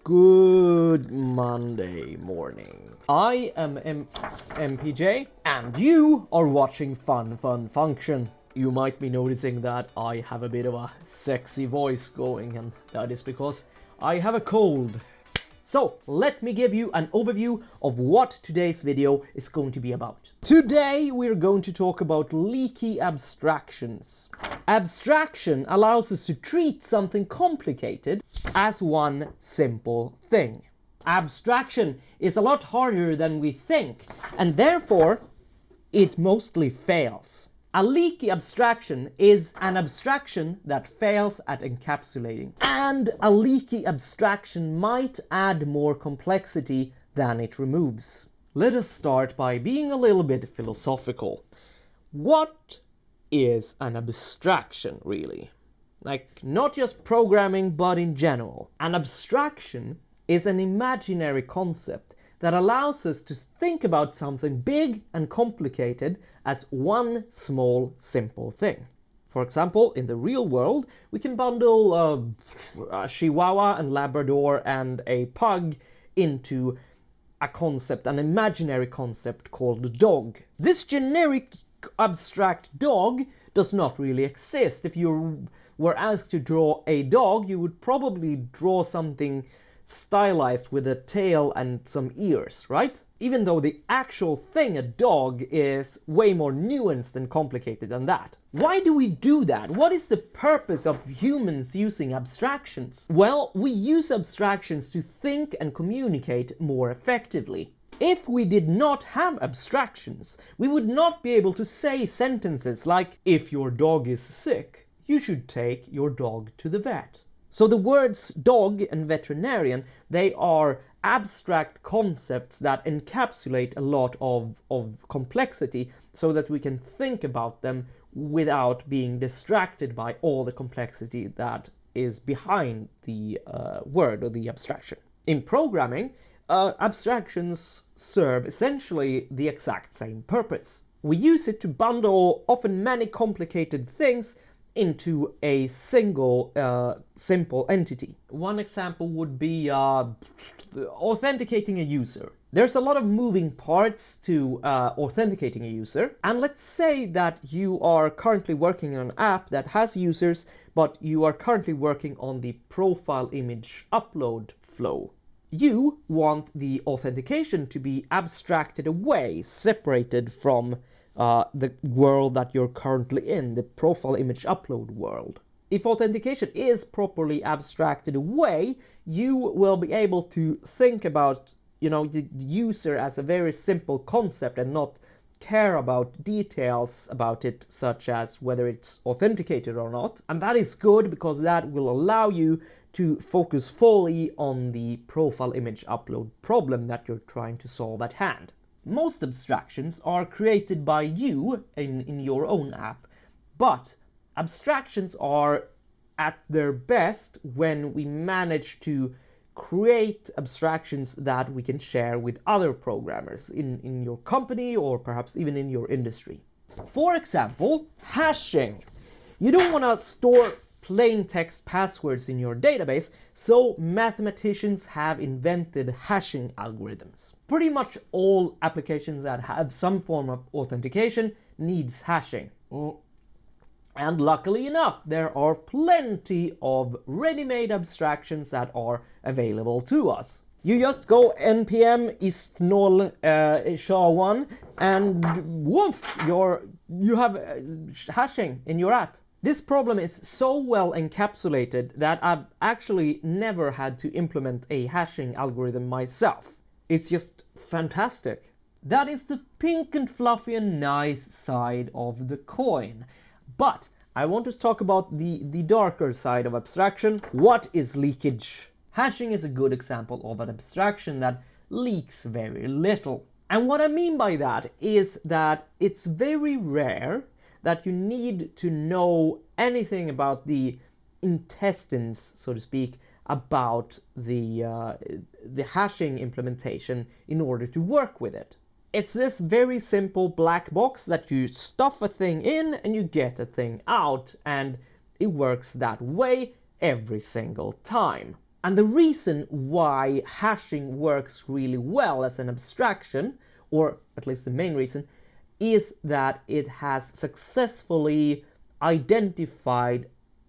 Good Monday morning. I am MPJ and you are watching FunFunFunction. You might be noticing that I have a bit of a sexy voice going, and that is because I have a cold. So let me give you an overview of what today's video is going to be about. Today we're going to talk about leaky abstractions. Abstraction allows us to treat something complicated as one simple thing. Abstraction is a lot harder than we think, and therefore it mostly fails. A leaky abstraction is an abstraction that fails at encapsulating, and a leaky abstraction might add more complexity than it removes. Let us start by being a little bit philosophical. What is an abstraction, really? Like, not just programming, but in general. An abstraction is an imaginary concept that allows us to think about something big and complicated as one small, simple thing. For example, in the real world, we can bundle a Chihuahua and Labrador and a pug into a concept, an imaginary concept called dog. This generic abstract dog does not really exist. If you were asked to draw a dog, you would probably draw something stylized with a tail and some ears, right? Even though the actual thing, a dog, is way more nuanced and complicated than that. Why do we do that? What is the purpose of humans using abstractions? Well, we use abstractions to think and communicate more effectively. If we did not have abstractions, we would not be able to say sentences like, if your dog is sick, you should take your dog to the vet. So the words dog and veterinarian, they are abstract concepts that encapsulate a lot of complexity so that we can think about them without being distracted by all the complexity that is behind the word or the abstraction. In programming, abstractions serve essentially the exact same purpose. We use it to bundle often many complicated things into a single simple entity. One example would be authenticating a user. There's a lot of moving parts to authenticating a user, and let's say that you are currently working on an app that has users, but you are currently working on the profile image upload flow. You want the authentication to be abstracted away, separated from the world that you're currently in, the profile image upload world. If authentication is properly abstracted away, you will be able to think about, the user as a very simple concept and not care about details about it, such as whether it's authenticated or not. And that is good because that will allow you to focus fully on the profile image upload problem that you're trying to solve at hand. Most abstractions are created by you in your own app, but abstractions are at their best when we manage to create abstractions that we can share with other programmers in your company or perhaps even in your industry. For example, hashing. You don't want to store plain text passwords in your database, so mathematicians have invented hashing algorithms. Pretty much all applications that have some form of authentication needs hashing. And luckily enough, there are plenty of ready-made abstractions that are available to us. You just go npm ist0 SHA1 and woof, you have hashing in your app. This problem is so well encapsulated that I've actually never had to implement a hashing algorithm myself. It's just fantastic. That is the pink and fluffy and nice side of the coin. But I want to talk about the darker side of abstraction. What is leakage? Hashing is a good example of an abstraction that leaks very little. And what I mean by that is that it's very rare that you need to know anything about the intestines, so to speak, about the hashing implementation in order to work with it. It's this very simple black box that you stuff a thing in and you get a thing out, and it works that way every single time. And the reason why hashing works really well as an abstraction, or at least the main reason, is that it has successfully identified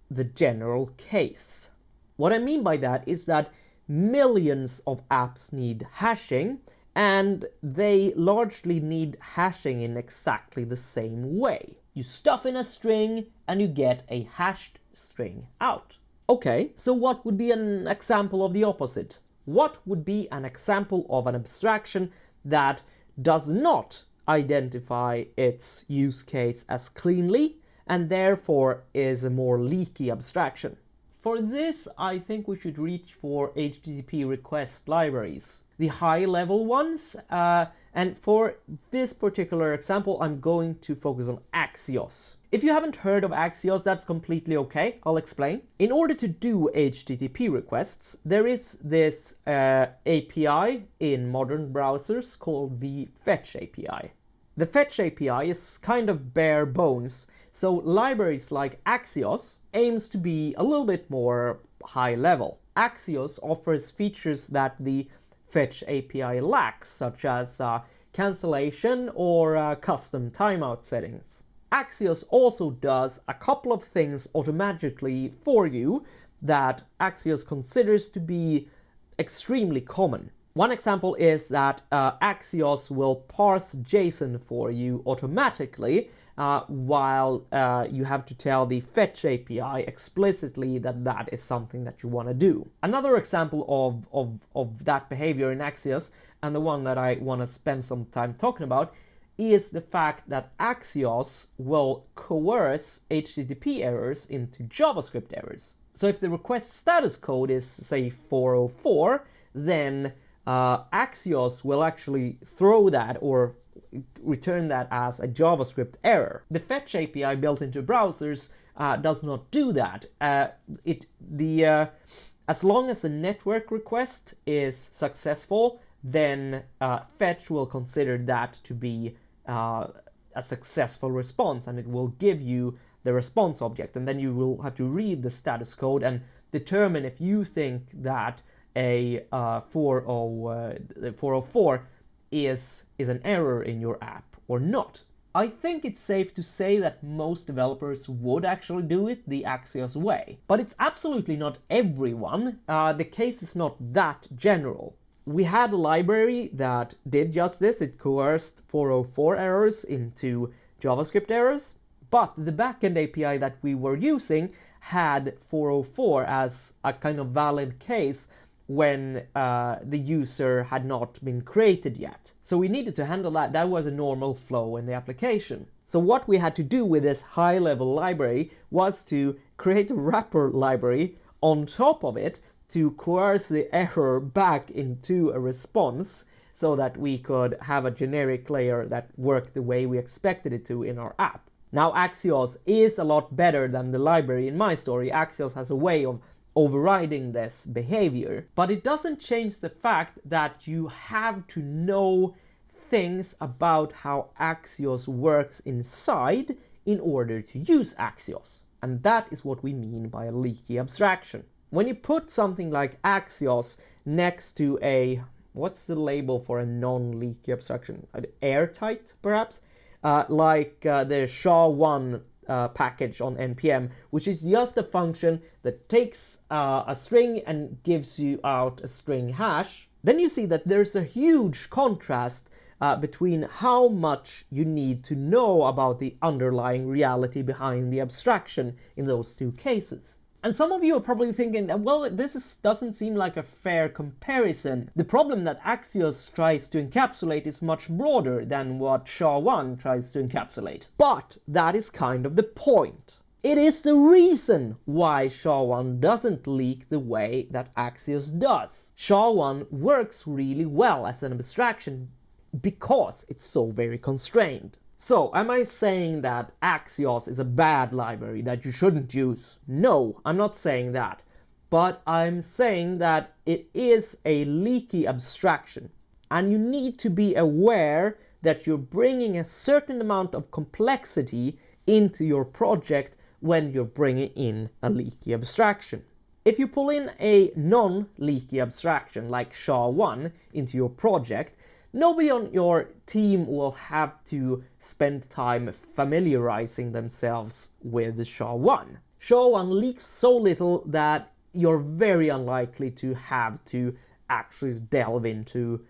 the general case. What I mean by that is that millions of apps need hashing, and they largely need hashing in exactly the same way. You stuff in a string and you get a hashed string out. Okay, so what would be an example of the opposite? What would be an example of an abstraction that does not identify its use case as cleanly and therefore is a more leaky abstraction? For this, I think we should reach for HTTP request libraries, the high-level ones, and for this particular example, I'm going to focus on Axios. If you haven't heard of Axios, that's completely okay. I'll explain. In order to do HTTP requests, there is this API in modern browsers called the Fetch API. The Fetch API is kind of bare bones, so libraries like Axios aims to be a little bit more high level. Axios offers features that the Fetch API lacks, such as cancellation or custom timeout settings. Axios also does a couple of things automatically for you that Axios considers to be extremely common. One example is that Axios will parse JSON for you automatically while you have to tell the Fetch API explicitly that that is something that you want to do. Another example of that behavior in Axios, and the one that I want to spend some time talking about, is the fact that Axios will coerce HTTP errors into JavaScript errors. So if the request status code is, say, 404, then Axios will actually throw that or return that as a JavaScript error. The Fetch API built into browsers does not do that. As long as the network request is successful, then Fetch will consider that to be a successful response, and it will give you the response object, and then you will have to read the status code and determine if you think that a 404 is an error in your app or not. I think it's safe to say that most developers would actually do it the Axios way, but it's absolutely not everyone. The case is not that general. We had a library that did just this. It coerced 404 errors into JavaScript errors, but the backend API that we were using had 404 as a kind of valid case when the user had not been created yet. So we needed to handle that. That was a normal flow in the application. So what we had to do with this high-level library was to create a wrapper library on top of it to coerce the error back into a response so that we could have a generic layer that worked the way we expected it to in our app. Now, Axios is a lot better than the library in my story. Axios has a way of overriding this behavior, but it doesn't change the fact that you have to know things about how Axios works inside in order to use Axios. And that is what we mean by a leaky abstraction. When you put something like Axios next to a, what's the label for a non-leaky abstraction? Airtight, perhaps? Like the SHA-1 package on NPM, which is just a function that takes a string and gives you out a string hash, then you see that there's a huge contrast between how much you need to know about the underlying reality behind the abstraction in those two cases. And some of you are probably thinking, well, doesn't seem like a fair comparison. The problem that Axios tries to encapsulate is much broader than what SHA-1 tries to encapsulate. But that is kind of the point. It is the reason why SHA-1 doesn't leak the way that Axios does. SHA-1 works really well as an abstraction because it's so very constrained. So, am I saying that Axios is a bad library that you shouldn't use? No, I'm not saying that. But I'm saying that it is a leaky abstraction. And you need to be aware that you're bringing a certain amount of complexity into your project when you're bringing in a leaky abstraction. If you pull in a non-leaky abstraction like SHA-1 into your project, nobody on your team will have to spend time familiarizing themselves with SHA-1. SHA-1 leaks so little that you're very unlikely to have to actually delve into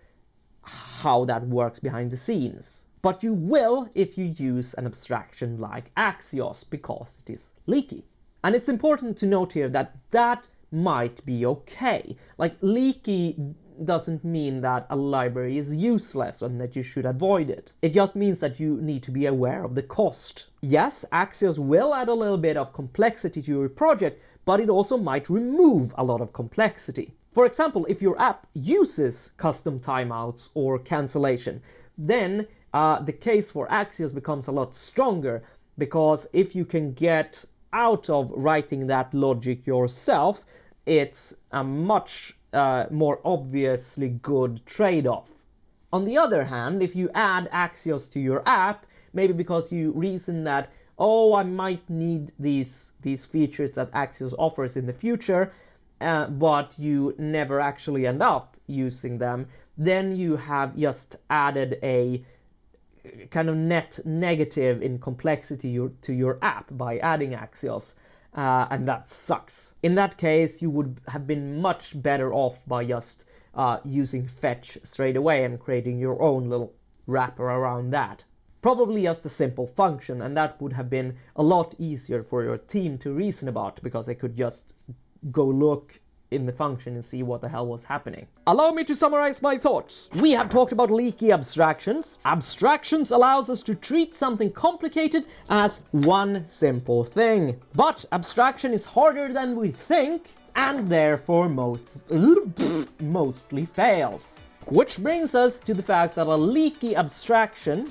how that works behind the scenes. But you will if you use an abstraction like Axios, because it is leaky. And it's important to note here that that might be okay. Like, leaky doesn't mean that a library is useless and that you should avoid it. It just means that you need to be aware of the cost. Yes, Axios will add a little bit of complexity to your project, but it also might remove a lot of complexity. For example, if your app uses custom timeouts or cancellation, then the case for Axios becomes a lot stronger, because if you can get out of writing that logic yourself, it's a much more obviously good trade-off. On the other hand, if you add Axios to your app, maybe because you reason that, oh, I might need these features that Axios offers in the future, but you never actually end up using them, then you have just added a kind of net negative in complexity to your app by adding Axios, and that sucks. In that case, you would have been much better off by just using fetch straight away and creating your own little wrapper around that. Probably just a simple function, and that would have been a lot easier for your team to reason about, because they could just go look in the function and see what the hell was happening. Allow me to summarize my thoughts. We have talked about leaky abstractions. Abstractions allows us to treat something complicated as one simple thing. But abstraction is harder than we think, and therefore mostly fails. Which brings us to the fact that a leaky abstraction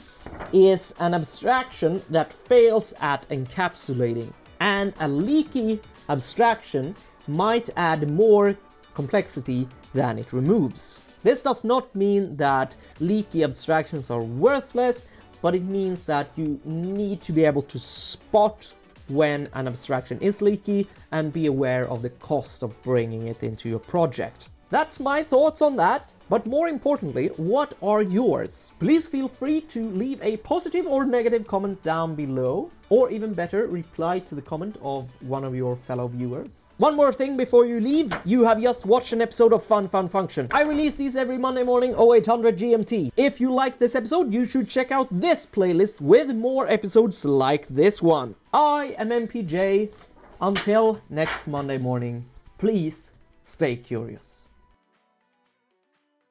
is an abstraction that fails at encapsulating. And a leaky abstraction might add more complexity than it removes. This does not mean that leaky abstractions are worthless, but it means that you need to be able to spot when an abstraction is leaky and be aware of the cost of bringing it into your project. That's my thoughts on that, but more importantly, what are yours? Please feel free to leave a positive or negative comment down below, or even better, reply to the comment of one of your fellow viewers. One more thing before you leave, you have just watched an episode of FunFunFunction. I release these every Monday morning, 0800 GMT. If you like this episode, you should check out this playlist with more episodes like this one. I am MPJ. Until next Monday morning, please stay curious.